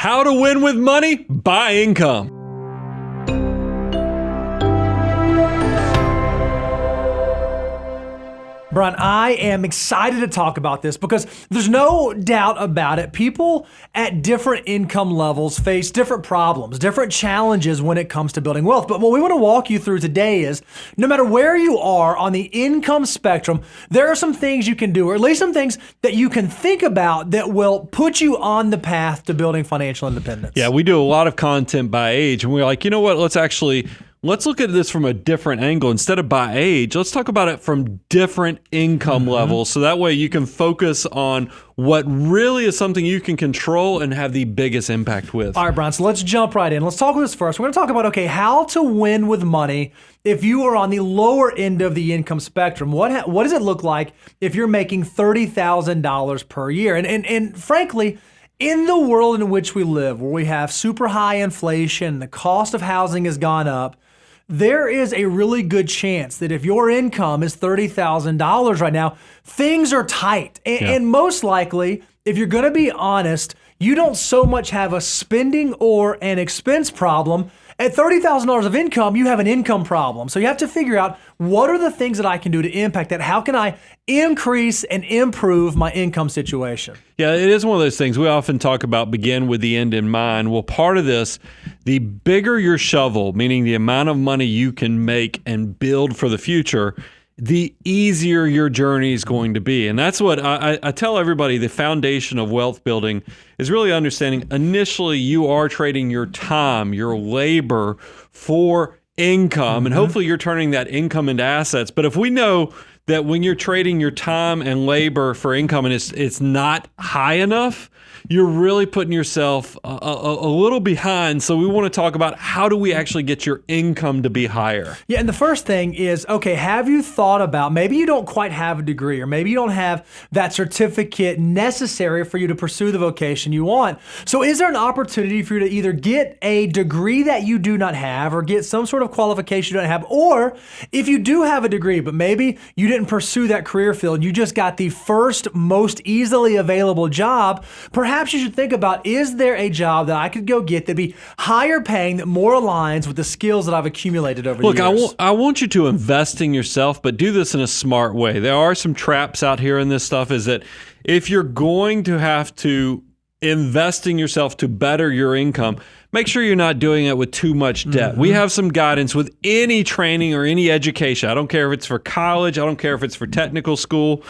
How to win with money? Buy income. Brian, I am excited to talk about this because there's no doubt about it. People at different income levels face different problems, different challenges when it comes to building wealth. But what we want to walk you through today is no matter where you are on the income spectrum, there are some things you can do, or at least some things that you can think about that will put you on the path to building financial independence. Yeah, we do a lot of content by age, and we're like, you know what, let's look at this from a different angle. Instead of by age, let's talk about it from different income levels. So that way you can focus on what really is something you can control and have the biggest impact with. All right, Brian, so let's jump right in. Let's talk about this first. We're going to talk about, how to win with money if you are on the lower end of the income spectrum. What does it look like if you're making $30,000 per year? And frankly, in the world in which we live, where we have super high inflation, the cost of housing has gone up, there is a really good chance that if your income is $30,000 right now, things are tight. And most likely, if you're going to be honest, you don't so much have a spending or an expense problem. At $30,000 of income, you have an income problem. So you have to figure out, what are the things that I can do to impact that? How can I increase and improve my income situation? Yeah, it is one of those things we often talk about, begin with the end in mind. Well, part of this, the bigger your shovel, meaning the amount of money you can make and build for the future, the easier your journey is going to be. And that's what I tell everybody, the foundation of wealth building is really understanding initially you are trading your time, your labor for income, and hopefully you're turning that income into assets. But if we know that when you're trading your time and labor for income and it's not high enough, you're really putting yourself a little behind. So we want to talk about, how do we actually get your income to be higher? Yeah, and the first thing is, have you thought about, maybe you don't quite have a degree, or maybe you don't have that certificate necessary for you to pursue the vocation you want. So is there an opportunity for you to either get a degree that you do not have, or get some sort of qualification you don't have, or if you do have a degree, but maybe you didn't pursue that career field, you just got the first most easily available job, perhaps you should think about, is there a job that I could go get that'd be higher paying, that more aligns with the skills that I've accumulated over the years? Look, I want you to invest in yourself, but do this in a smart way. There are some traps out here in this stuff, is that if you're going to have to invest in yourself to better your income, make sure you're not doing it with too much debt. We have some guidance with any training or any education. I don't care if it's for college. I don't care if it's for technical school.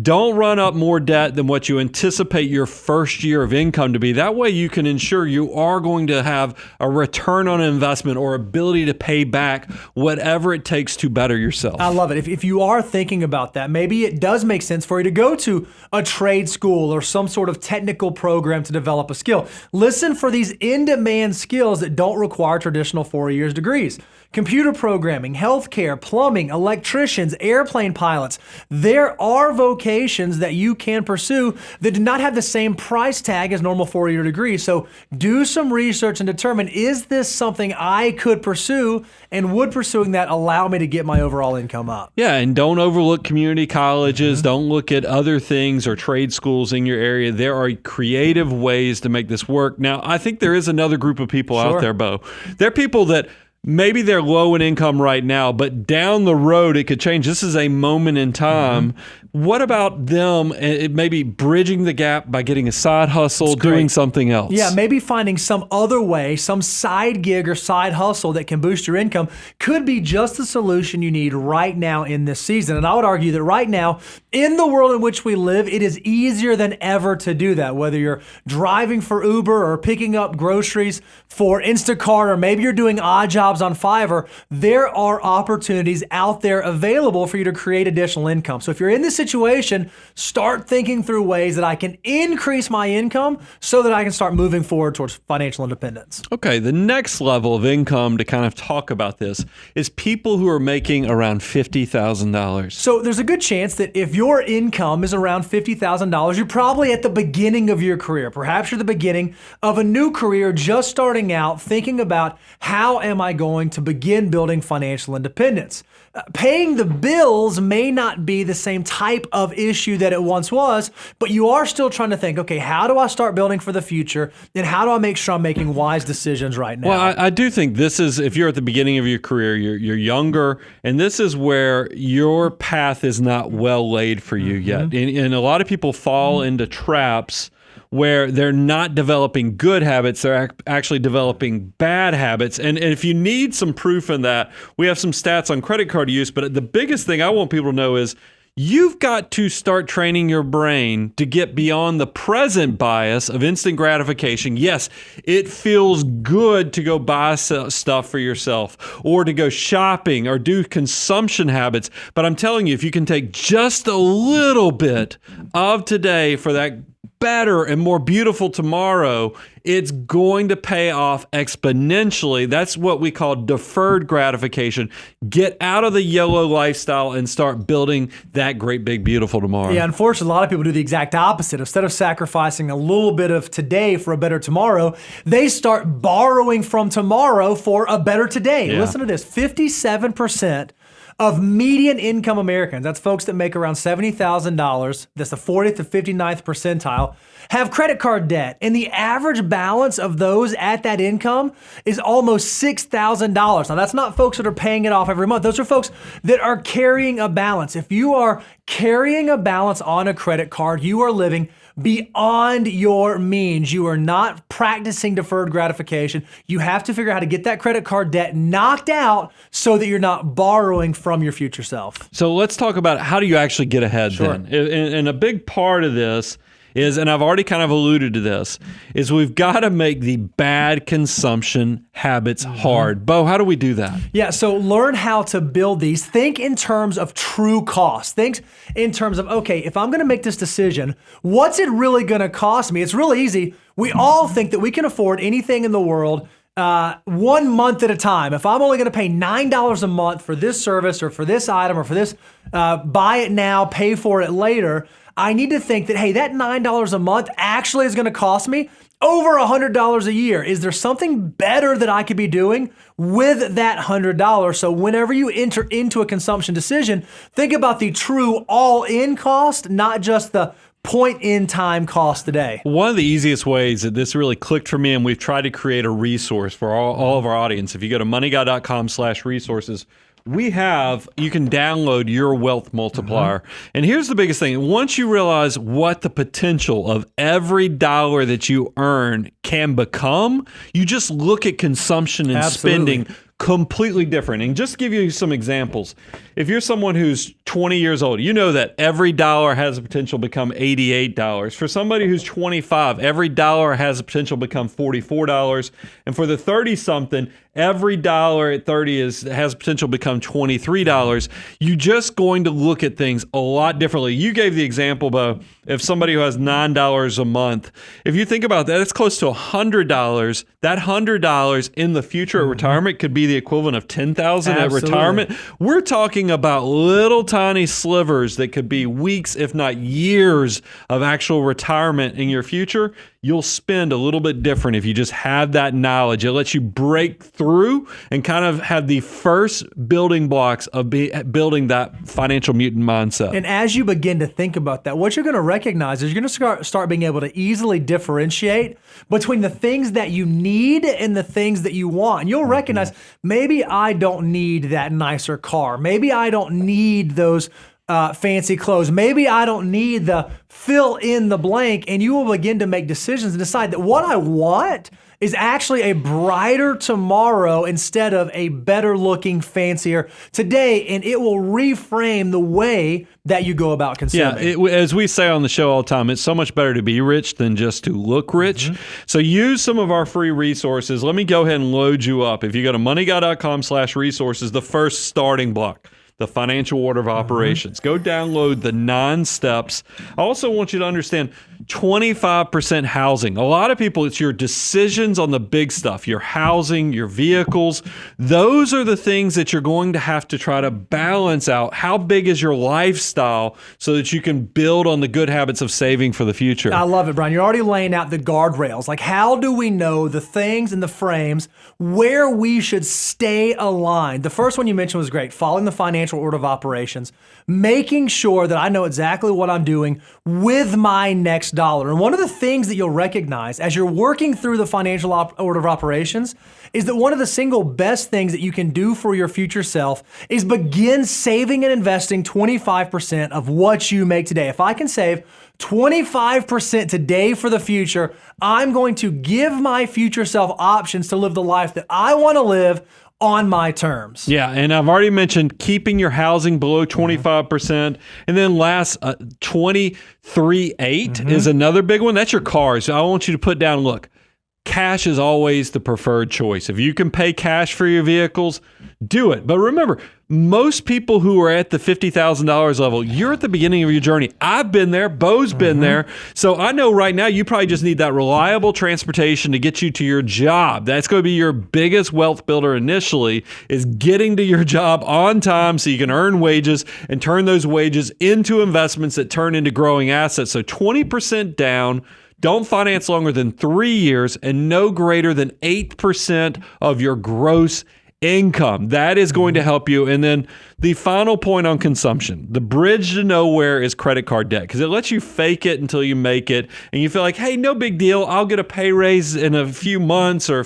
Don't run up more debt than what you anticipate your first year of income to be. That way you can ensure you are going to have a return on investment or ability to pay back whatever it takes to better yourself. I love it. If you are thinking about that, maybe it does make sense for you to go to a trade school or some sort of technical program to develop a skill. Listen for these in-demand skills that don't require traditional 4 years degrees. Computer programming, healthcare, plumbing, electricians, airplane pilots. There are vocations that you can pursue that do not have the same price tag as normal 4-year degrees. So do some research and determine, is this something I could pursue, and would pursuing that allow me to get my overall income up? Yeah, and don't overlook community colleges. Don't look at other things or trade schools in your area. There are creative ways to make this work. Now, I think there is another group of people out there, Bo. There are people that maybe they're low in income right now, but down the road it could change. This is a moment in time. What about them maybe bridging the gap by getting a side hustle, doing something else? Yeah, maybe finding some other way, some side gig or side hustle that can boost your income could be just the solution you need right now in this season. And I would argue that right now, in the world in which we live, it is easier than ever to do that. Whether you're driving for Uber or picking up groceries for Instacart, or maybe you're doing odd jobs on Fiverr, there are opportunities out there available for you to create additional income. So if you're in this situation, start thinking through ways that I can increase my income so that I can start moving forward towards financial independence. Okay, the next level of income to kind of talk about this is people who are making around $50,000. So there's a good chance that if your income is around $50,000, you're probably at the beginning of your career. Perhaps you're the beginning of a new career, just starting out, thinking about, how am I going to begin building financial independence? paying the bills may not be the same type of issue that it once was, but you are still trying to think, okay, how do I start building for the future? And how do I make sure I'm making wise decisions right now? Well, I do think this is, if you're at the beginning of your career, you're younger, and this is where your path is not well laid for you yet. And a lot of people fall into traps where they're not developing good habits, they're actually developing bad habits. And if you need some proof in that, we have some stats on credit card use. But the biggest thing I want people to know is you've got to start training your brain to get beyond the present bias of instant gratification. Yes, it feels good to go buy stuff for yourself or to go shopping or do consumption habits. But I'm telling you, if you can take just a little bit of today for that better and more beautiful tomorrow, it's going to pay off exponentially. That's what we call deferred gratification. Get out of the YOLO lifestyle and start building that great, big, beautiful tomorrow. Yeah, unfortunately, a lot of people do the exact opposite. Instead of sacrificing a little bit of today for a better tomorrow, they start borrowing from tomorrow for a better today. Yeah. Listen to this, 57% of median income Americans, that's folks that make around $70,000, that's the 40th to 59th percentile, have credit card debt. And the average balance of those at that income is almost $6,000. Now, that's not folks that are paying it off every month. Those are folks that are carrying a balance. If you are carrying a balance on a credit card, you are living beyond your means. You are not practicing deferred gratification. You have to figure out how to get that credit card debt knocked out so that you're not borrowing from your future self. So let's talk about how do you actually get ahead then. And a big part of this is, and I've already kind of alluded to this, is we've got to make the bad consumption habits hard. Bo, how do we do that? Yeah, so learn how to build these. Think in terms of true cost. Think in terms of, okay, if I'm going to make this decision, what's it really going to cost me? It's really easy. We all think that we can afford anything in the world 1 month at a time. If I'm only going to pay $9 a month for this service or for this item or for this, buy it now, pay for it later, I need to think that, hey, that $9 a month actually is going to cost me over $100 a year. Is there something better that I could be doing with that $100? So whenever you enter into a consumption decision, think about the true all-in cost, not just the point-in-time cost today. One of the easiest ways that this really clicked for me, and we've tried to create a resource for all of our audience. If you go to moneyguy.com/resources, you can download your wealth multiplier. And here's the biggest thing. Once you realize what the potential of every dollar that you earn can become, you just look at consumption and spending completely different. And just to give you some examples, if you're someone who's 20 years old, you know that every dollar has the potential to become $88. For somebody who's 25, every dollar has the potential to become $44. And for the 30-something, every dollar at 30 has potential to become $23. You're just going to look at things a lot differently. You gave the example, Bo, if somebody who has $9 a month, if you think about that, it's close to $100. That $100 in the future at retirement could be the equivalent of $10,000 at retirement. We're talking about little tiny slivers that could be weeks, if not years, of actual retirement in your future. You'll spend a little bit different if you just have that knowledge. It lets you break through and kind of have the first building blocks of building that financial mutant mindset. And as you begin to think about that, what you're going to recognize is you're going to start being able to easily differentiate between the things that you need and the things that you want. And you'll recognize, maybe I don't need that nicer car. Maybe I don't need those fancy clothes. Maybe I don't need the fill in the blank. And you will begin to make decisions and decide that what I want is actually a brighter tomorrow instead of a better looking, fancier today. And it will reframe the way that you go about consuming. Yeah, as we say on the show all the time, it's so much better to be rich than just to look rich. So use some of our free resources. Let me go ahead and load you up. If you go to moneyguy.com/resources, the first starting block, the financial order of operations. Go download the 9 steps. I also want you to understand 25% housing. A lot of people, it's your decisions on the big stuff, your housing, your vehicles. Those are the things that you're going to have to try to balance out. How big is your lifestyle so that you can build on the good habits of saving for the future? I love it, Brian. You're already laying out the guardrails. Like, how do we know the things and the frames where we should stay aligned? The first one you mentioned was great, following the financial order of operations, making sure that I know exactly what I'm doing with my next dollar. And one of the things that you'll recognize as you're working through the financial order of operations is that one of the single best things that you can do for your future self is begin saving and investing 25% of what you make today. If I can save 25% today for the future, I'm going to give my future self options to live the life that I want to live on my terms. Yeah, and I've already mentioned keeping your housing below 25%. And then last, 23.8 is another big one. That's your cars. I want you to put down, look, cash is always the preferred choice. If you can pay cash for your vehicles, do it. But remember, most people who are at the $50,000 level, you're at the beginning of your journey. I've been there. Bo's been there. So I know right now you probably just need that reliable transportation to get you to your job. That's going to be your biggest wealth builder initially, is getting to your job on time so you can earn wages and turn those wages into investments that turn into growing assets. So 20% down. Don't finance longer than 3 years and no greater than 8% of your gross income. That is going to help you. And then the final point on consumption, the bridge to nowhere, is credit card debt, because it lets you fake it until you make it. And you feel like, hey, no big deal. I'll get a pay raise in a few months or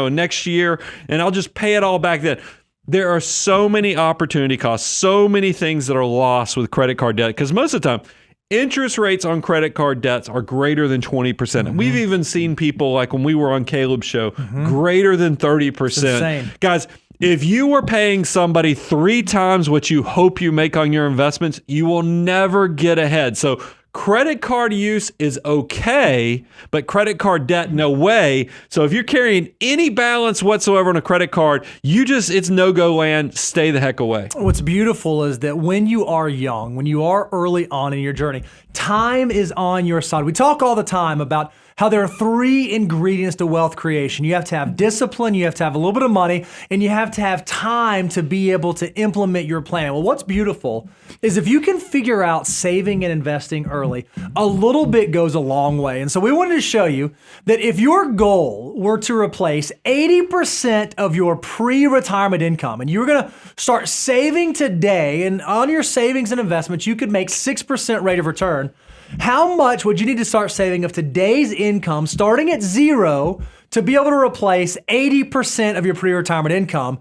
next year, and I'll just pay it all back then. There are so many opportunity costs, so many things that are lost with credit card debt, because most of the time, interest rates on credit card debts are greater than 20%. And we've even seen people, like when we were on Caleb's show, greater than 30%. Guys, if you were paying somebody 3 times what you hope you make on your investments, you will never get ahead. So credit card use is okay, but credit card debt, no way. So if you're carrying any balance whatsoever on a credit card, it's no-go land. Stay the heck away. What's beautiful is that when you are young, when you are early on in your journey, time is on your side. We talk all the time about how there are 3 ingredients to wealth creation. You have to have discipline, you have to have a little bit of money, and you have to have time to be able to implement your plan. Well, what's beautiful is if you can figure out saving and investing early, a little bit goes a long way. And so we wanted to show you that if your goal were to replace 80% of your pre-retirement income, and you were going to start saving today, and on your savings and investments, you could make 6% rate of return, how much would you need to start saving of today's income, starting at 0, to be able to replace 80% of your pre-retirement income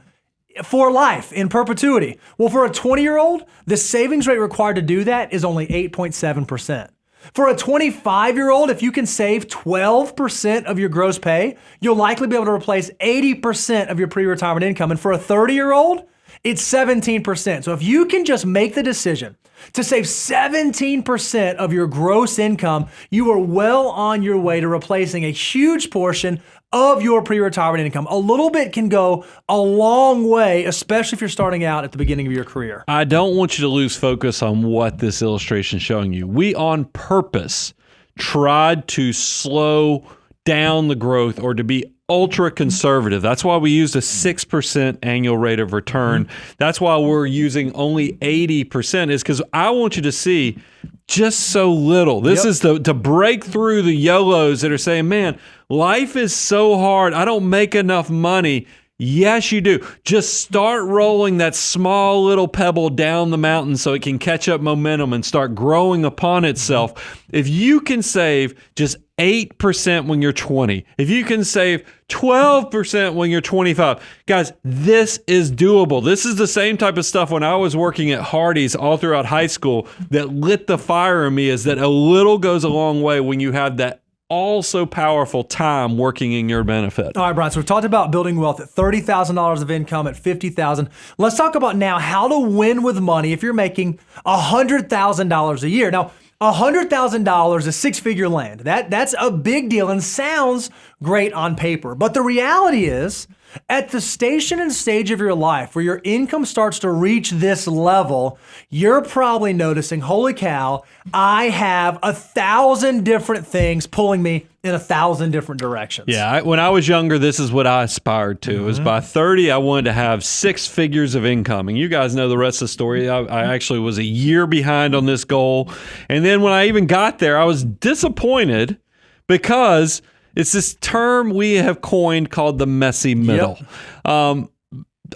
for life, in perpetuity? Well, for a 20-year-old, the savings rate required to do that is only 8.7%. For a 25-year-old, if you can save 12% of your gross pay, you'll likely be able to replace 80% of your pre-retirement income. And for a 30-year-old, it's 17%. So if you can just make the decision to save 17% of your gross income, you are well on your way to replacing a huge portion of your pre-retirement income. A little bit can go a long way, especially if you're starting out at the beginning of your career. I don't want you to lose focus on what this illustration is showing you. We on purpose tried to slow down the growth, or to be ultra conservative. That's why we used a 6% annual rate of return. That's why we're using only 80%, is because I want you to see just so little. This is to break through the YOLOs that are saying, man, life is so hard. I don't make enough money. Yes, you do. Just start rolling that small little pebble down the mountain so it can catch up momentum and start growing upon itself. If you can save just 8% when you're 20, if you can save 12% when you're 25, guys, this is doable. This is the same type of stuff when I was working at Hardee's all throughout high school that lit the fire in me, is that a little goes a long way when you have that also powerful time working in your benefit. All right, Brian, so we've talked about building wealth at $30,000 of income, at $50,000. Let's talk about now how to win with money if you're making $100,000 a year. Now, $100,000 is 6-figure land. That's a big deal and sounds great on paper. But the reality is At the station and stage of your life where your income starts to reach this level, you're probably noticing, holy cow, I have 1,000 different things pulling me in 1,000 different directions. Yeah, when I was younger, this is what I aspired to. It was by 30, I wanted to have 6 figures of income. And you guys know the rest of the story. I actually was a year behind on this goal. And then when I even got there, I was disappointed because it's this term we have coined called the messy middle. Yep.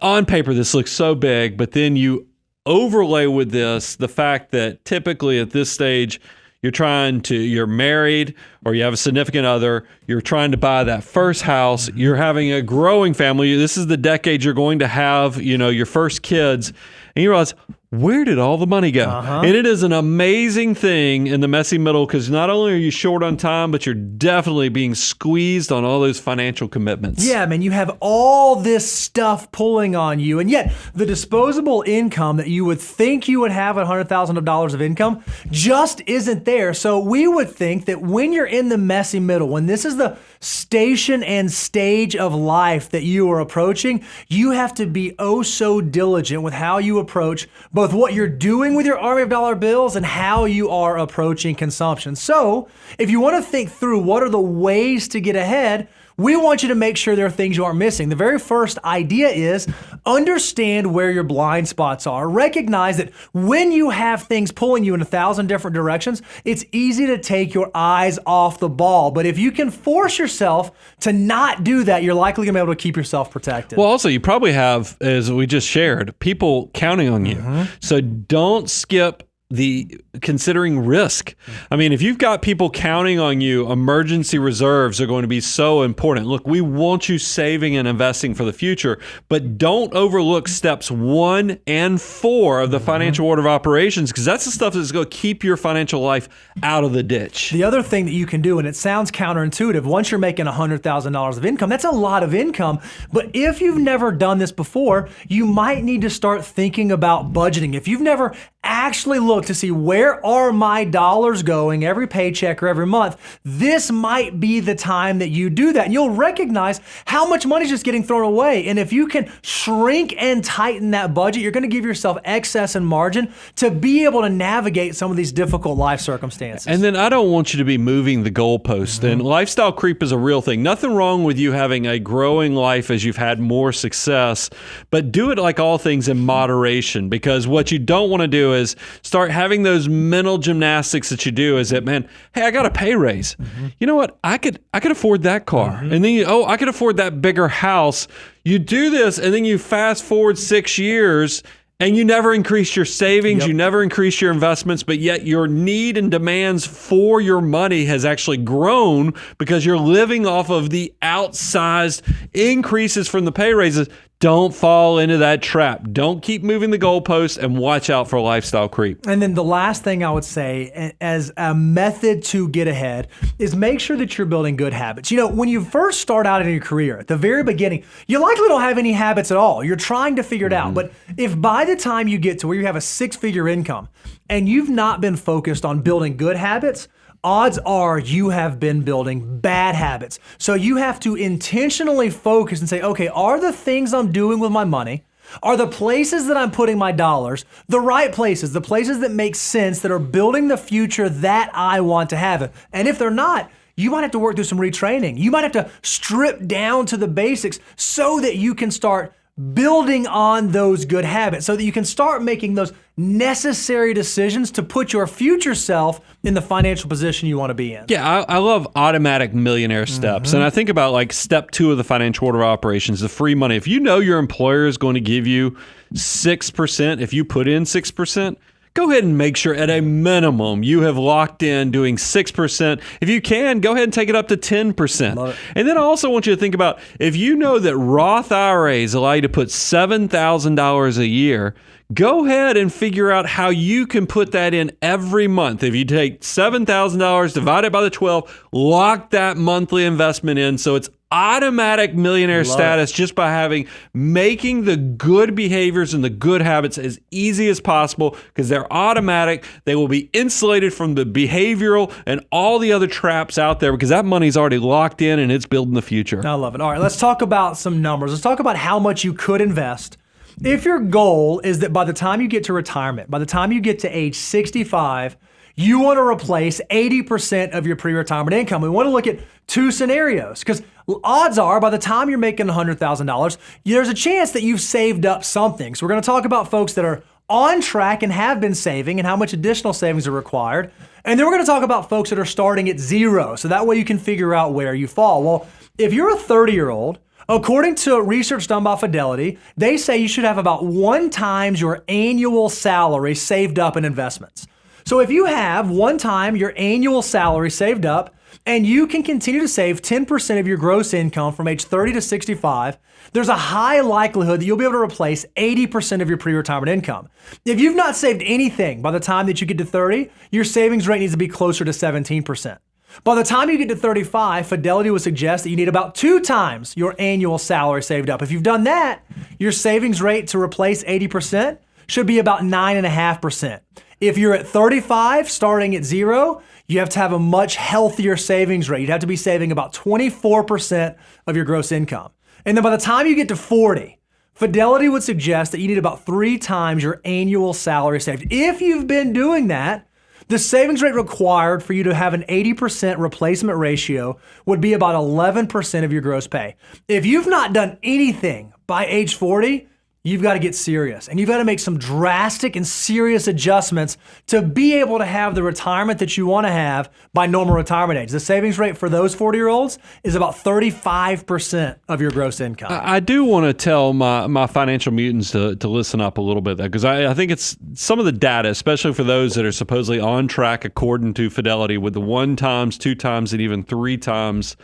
On paper, this looks so big, but then you overlay with this the fact that typically at this stage, you're married or you have a significant other, you're trying to buy that first house, you're having a growing family. This is the decade you're going to have, your first kids. And you realize, where did all the money go? And it is an amazing thing in the messy middle because not only are you short on time, but you're definitely being squeezed on all those financial commitments. Yeah, man, you have all this stuff pulling on you, and yet the disposable income that you would think you would have at $100,000 of income just isn't there. So we would think that when you're in the messy middle, when this is the station and stage of life that you are approaching, you have to be oh so diligent with how you approach both what you're doing with your army of dollar bills and how you are approaching consumption. So if you want to think through what are the ways to get ahead, we want you to make sure there are things you aren't missing. The very first idea is understand where your blind spots are. Recognize that when you have things pulling you in 1,000 different directions, it's easy to take your eyes off the ball. But if you can force yourself to not do that, you're likely going to be able to keep yourself protected. Well, also, you probably have, as we just shared, people counting on you. So don't skip the considering risk. I mean, if you've got people counting on you, emergency reserves are going to be so important. Look, we want you saving and investing for the future, but don't overlook steps 1 and 4 of the financial order of operations, because that's the stuff that's going to keep your financial life out of the ditch. The other thing that you can do, and it sounds counterintuitive, once you're making $100,000 of income, that's a lot of income. But if you've never done this before, you might need to start thinking about budgeting. If you've never actually looked to see where are my dollars going every paycheck or every month, this might be the time that you do that. And you'll recognize how much money is just getting thrown away. And if you can shrink and tighten that budget, you're going to give yourself excess and margin to be able to navigate some of these difficult life circumstances. And then I don't want you to be moving the goalpost. And lifestyle creep is a real thing. Nothing wrong with you having a growing life as you've had more success, but do it like all things in moderation, because what you don't want to do is start having those mental gymnastics that you do is that, man, hey, I got a pay raise. You know what? I could afford that car. And then I could afford that bigger house. You do this and then you fast forward 6 years and you never increase your savings, you never increase your investments, but yet your need and demands for your money has actually grown because you're living off of the outsized increases from the pay raises. Don't fall into that trap. Don't keep moving the goalposts, and watch out for lifestyle creep. And then the last thing I would say as a method to get ahead is make sure that you're building good habits. You know, when you first start out in your career, at the very beginning, you likely don't have any habits at all. You're trying to figure it out. But if by the time you get to where you have a 6-figure income and you've not been focused on building good habits, odds are you have been building bad habits. So you have to intentionally focus and say, okay, are the things I'm doing with my money, are the places that I'm putting my dollars the right places, the places that make sense, that are building the future that I want to have? And if they're not, you might have to work through some retraining. You might have to strip down to the basics so that you can start building on those good habits, so that you can start making those necessary decisions to put your future self in the financial position you want to be in. Yeah, I love automatic millionaire steps. And I think about like step 2 of the financial order of operations, the free money. If you know your employer is going to give you 6%, if you put in 6%, go ahead and make sure at a minimum you have locked in doing 6%. If you can, go ahead and take it up to 10%. And then I also want you to think about, if you know that Roth IRAs allow you to put $7,000 a year, go ahead and figure out how you can put that in every month. If you take $7,000, divide it by the 12, lock that monthly investment in so it's automatic millionaire Love status just by making the good behaviors and the good habits as easy as possible, because they're automatic. They will be insulated from the behavioral and all the other traps out there, because that money's already locked in and it's building the future. I love it. All right, let's talk about some numbers. Let's talk about how much you could invest. If your goal is that by the time you get to retirement, by the time you get to age 65, you want to replace 80% of your pre-retirement income. We want to look at two scenarios, because odds are by the time you're making $100,000, there's a chance that you've saved up something. So we're going to talk about folks that are on track and have been saving and how much additional savings are required. And then we're going to talk about folks that are starting at zero. So that way you can figure out where you fall. Well, if you're a 30-year-old, according to research done by Fidelity, they say you should have about 1 times your annual salary saved up in investments. So if you have 1 time your annual salary saved up, and you can continue to save 10% of your gross income from age 30 to 65, there's a high likelihood that you'll be able to replace 80% of your pre-retirement income. If you've not saved anything by the time that you get to 30, your savings rate needs to be closer to 17%. By the time you get to 35, Fidelity would suggest that you need about 2 times your annual salary saved up. If you've done that, your savings rate to replace 80% should be about 9.5%. If you're at 35, starting at zero, you have to have a much healthier savings rate. You'd have to be saving about 24% of your gross income. And then by the time you get to 40, Fidelity would suggest that you need about 3 times your annual salary saved. If you've been doing that, the savings rate required for you to have an 80% replacement ratio would be about 11% of your gross pay. If you've not done anything by age 40, you've got to get serious, and you've got to make some drastic and serious adjustments to be able to have the retirement that you want to have by normal retirement age. The savings rate for those 40-year-olds is about 35% of your gross income. I do want to tell my financial mutants to listen up a little bit, because I think it's some of the data, especially for those that are supposedly on track according to Fidelity with the 1 times, 2 times, and even 3 times.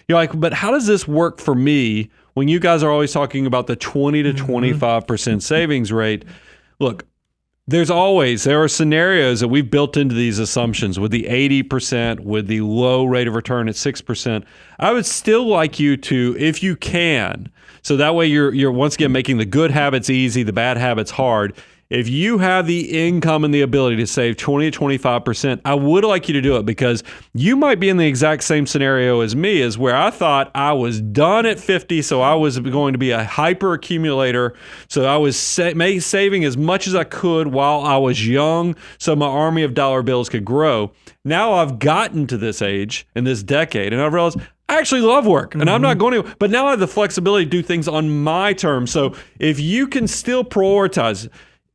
You're like, but how does this work for me when you guys are always talking about the 20 to 25% savings rate? Look, there are scenarios that we've built into these assumptions with the 80%, with the low rate of return at 6%. I would still like you to, if you can, so that way you're once again making the good habits easy, the bad habits hard. If you have the income and the ability to save 20 to 25%, I would like you to do it, because you might be in the exact same scenario as me, is where I thought I was done at 50, so I was going to be a hyper accumulator. So I was saving as much as I could while I was young, so my army of dollar bills could grow. Now I've gotten to this age in this decade, and I've realized I actually love work, and I'm not going to, but now I have the flexibility to do things on my terms. So if you can still prioritize,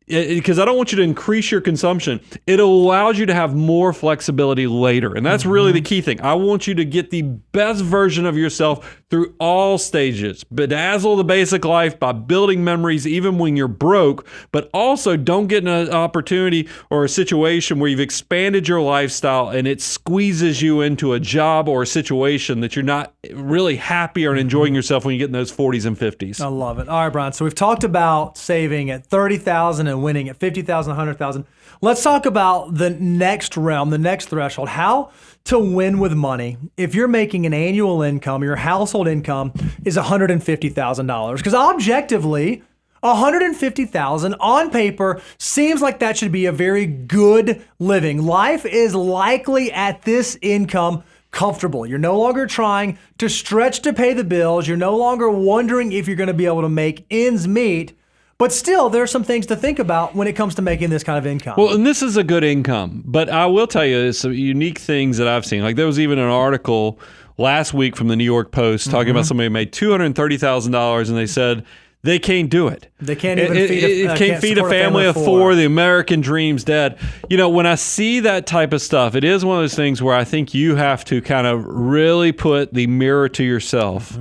because I don't want you to increase your consumption, it allows you to have more flexibility later. And that's really the key thing. I want you to get the best version of yourself through all stages. Bedazzle the basic life by building memories even when you're broke, but also don't get in an opportunity or a situation where you've expanded your lifestyle and it squeezes you into a job or a situation that you're not really happy or enjoying yourself when you get in those 40s and 50s. I love it. All right, Brian. So we've talked about saving at 30,000 and winning at 50,000, 100,000. Let's talk about the next realm, the next threshold, how to win with money if you're making an annual income, your household income is $150,000. Because objectively, $150,000 on paper seems like that should be a very good living. Life is likely at this income comfortable. You're no longer trying to stretch to pay the bills. You're no longer wondering if you're going to be able to make ends meet. But still, there are some things to think about when it comes to making this kind of income. Well, and this is a good income, but I will tell you, there's some unique things that I've seen. Like there was even an article last week from the New York Post talking about somebody who made $230,000, and they said they can't do it. They can't even feed a family of 4. The American dream's dead. You know, when I see that type of stuff, it is one of those things where I think you have to kind of really put the mirror to yourself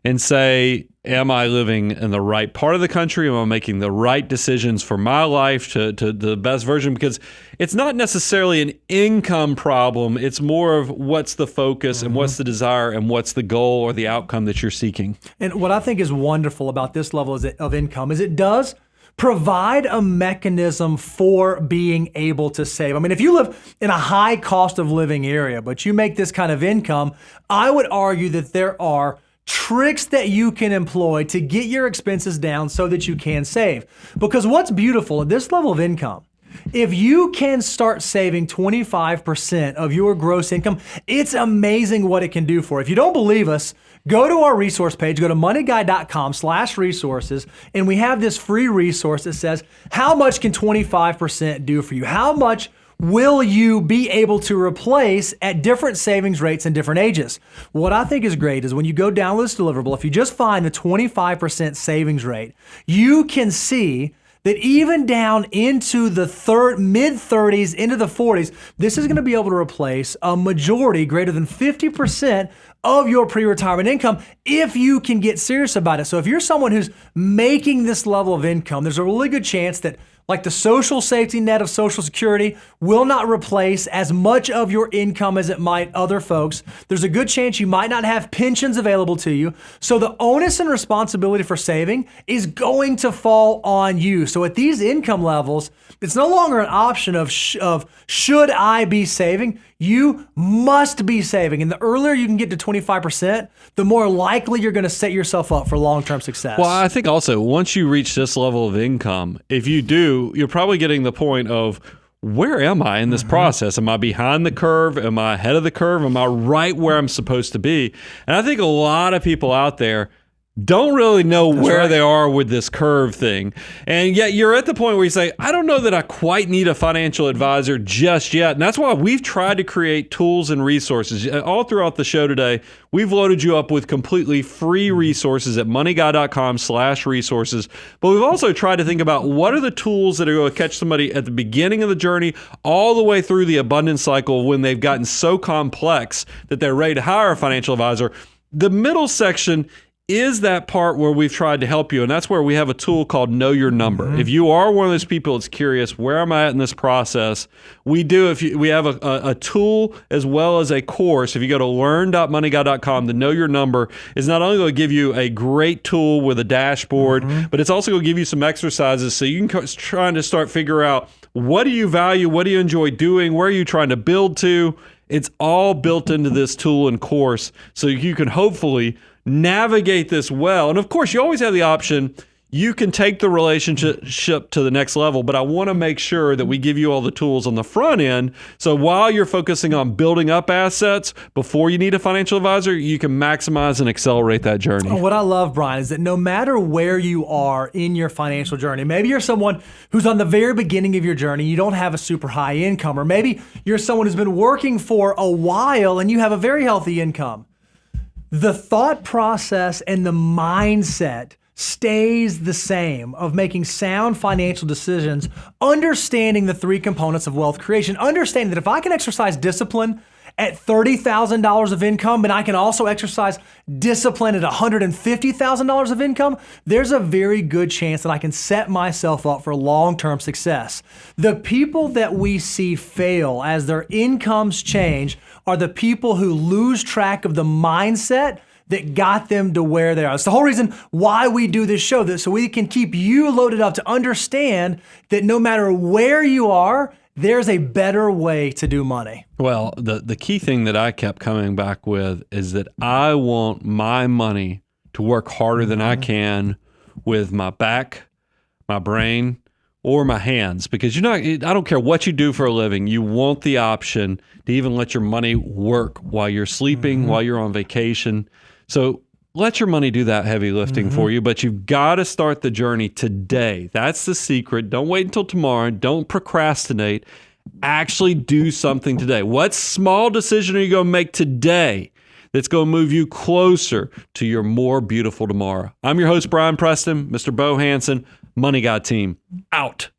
and say, am I living in the right part of the country? Am I making the right decisions for my life to the best version? Because it's not necessarily an income problem. It's more of what's the focus and what's the desire and what's the goal or the outcome that you're seeking. And what I think is wonderful about this level of income is it does provide a mechanism for being able to save. I mean, if you live in a high cost of living area, but you make this kind of income, I would argue that there are tricks that you can employ to get your expenses down so that you can save. Because what's beautiful at this level of income, if you can start saving 25% of your gross income, it's amazing what it can do for you. If you don't believe us, go to our resource page, go to moneyguy.com/resources, and we have this free resource that says, how much can 25% do for you? How much will you be able to replace at different savings rates and different ages? What I think is great is when you go download this deliverable, if you just find the 25% savings rate, you can see that even down into the mid-30s, into the 40s, this is going to be able to replace a majority, greater than 50% of your pre-retirement income if you can get serious about it. So if you're someone who's making this level of income, there's a really good chance that, like the social safety net of Social Security, will not replace as much of your income as it might other folks. There's a good chance you might not have pensions available to you. So the onus and responsibility for saving is going to fall on you. So at these income levels, it's no longer an option of should I be saving? You must be saving. And the earlier you can get to 25%, the more likely you're going to set yourself up for long-term success. Well, I think also once you reach this level of income, if you do, you're probably getting the point of, where am I in this process? Am I behind the curve? Am I ahead of the curve? Am I right where I'm supposed to be? And I think a lot of people out there don't really know where they are with this curve thing. And yet you're at the point where you say, I don't know that I quite need a financial advisor just yet. And that's why we've tried to create tools and resources. All throughout the show today, we've loaded you up with completely free resources at moneyguy.com/resources. But we've also tried to think about what are the tools that are going to catch somebody at the beginning of the journey all the way through the abundance cycle when they've gotten so complex that they're ready to hire a financial advisor. The middle section is that part where we've tried to help you, and that's where we have a tool called Know Your Number. If you are one of those people that's curious, where am I at in this process? We have a tool as well as a course. If you go to learn.moneyguy.com, the Know Your Number is not only going to give you a great tool with a dashboard, but it's also going to give you some exercises so you can try to start figure out, what do you value, what do you enjoy doing, where are you trying to build to? It's all built into this tool and course so you can hopefully navigate this well. And of course, you always have the option, you can take the relationship to the next level, but I want to make sure that we give you all the tools on the front end. So while you're focusing on building up assets before you need a financial advisor, you can maximize and accelerate that journey. What I love, Brian, is that no matter where you are in your financial journey, maybe you're someone who's on the very beginning of your journey, you don't have a super high income, or maybe you're someone who's been working for a while and you have a very healthy income. The thought process and the mindset stays the same of making sound financial decisions, understanding the three components of wealth creation, understanding that if I can exercise discipline at $30,000 of income, and I can also exercise discipline at $150,000 of income, there's a very good chance that I can set myself up for long-term success. The people that we see fail as their incomes change are the people who lose track of the mindset that got them to where they are. It's the whole reason why we do this show, so we can keep you loaded up to understand that no matter where you are, there's a better way to do money. Well, the key thing that I kept coming back with is that I want my money to work harder than I can with my back, my brain, or my hands, because I don't care what you do for a living, you want the option to even let your money work while you're sleeping, while you're on vacation. So let your money do that heavy lifting for you, but you've got to start the journey today. That's the secret. Don't wait until tomorrow. Don't procrastinate. Actually do something today. What small decision are you going to make today that's going to move you closer to your more beautiful tomorrow? I'm your host, Brian Preston, Mr. Bo Hansen, Money Guy team, out.